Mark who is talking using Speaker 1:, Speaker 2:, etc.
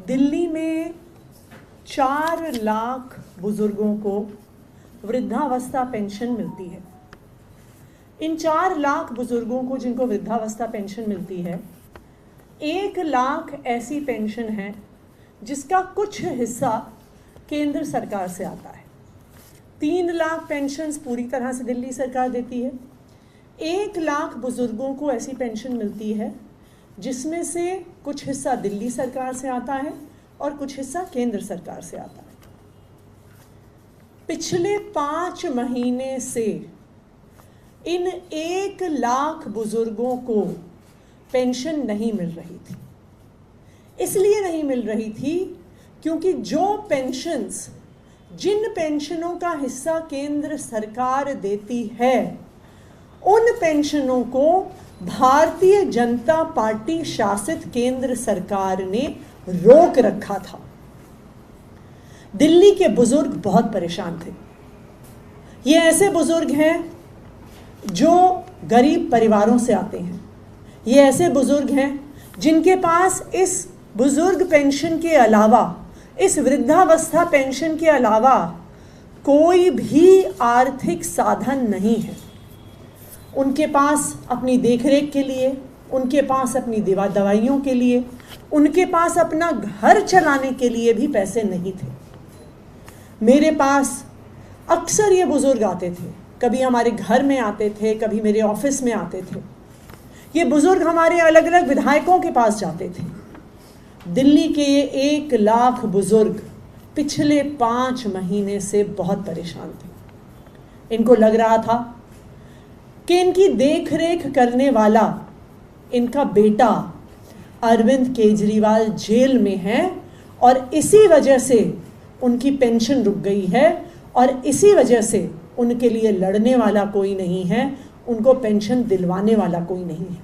Speaker 1: दिल्ली में 4 लाख बुजुर्गों को वृद्धावस्था पेंशन मिलती है। इन 4 लाख बुजुर्गों को जिनको वृद्धावस्था पेंशन मिलती है, 1 लाख ऐसी पेंशन है जिसका कुछ हिस्सा केंद्र सरकार से आता है। 3 लाख पेंशन्स पूरी तरह से दिल्ली सरकार देती है। 1 लाख बुजुर्गों को ऐसी पेंशन मिलती है जिसमें से कुछ हिस्सा दिल्ली सरकार से आता है और कुछ हिस्सा केंद्र सरकार से आता है। पिछले 5 महीने से इन 1 लाख बुजुर्गों को पेंशन नहीं मिल रही थी। इसलिए नहीं मिल रही थी क्योंकि जिन पेंशनों का हिस्सा केंद्र सरकार देती है, उन पेंशनों को भारतीय जनता पार्टी शासित केंद्र सरकार ने रोक रखा था। दिल्ली के बुजुर्ग बहुत परेशान थे। ये ऐसे बुजुर्ग हैं जो गरीब परिवारों से आते हैं। ये ऐसे बुजुर्ग हैं जिनके पास इस बुजुर्ग पेंशन के अलावा, इस वृद्धावस्था पेंशन के अलावा कोई भी आर्थिक साधन नहीं है। उनके पास अपनी देखरेख के लिए, उनके पास अपनी दवाइयों के लिए, उनके पास अपना घर चलाने के लिए भी पैसे नहीं थे। मेरे पास अक्सर ये बुजुर्ग आते थे, कभी हमारे घर में आते थे, कभी मेरे ऑफिस में आते थे। ये बुजुर्ग हमारे अलग अलग विधायकों के पास जाते थे। दिल्ली के ये 1 लाख बुजुर्ग पिछले 5 महीने से बहुत परेशान थे। इनको लग रहा था कि इनकी देखरेख करने वाला इनका बेटा अरविंद केजरीवाल जेल में है और इसी वजह से उनकी पेंशन रुक गई है और इसी वजह से उनके लिए लड़ने वाला कोई नहीं है, उनको पेंशन दिलवाने वाला कोई नहीं है।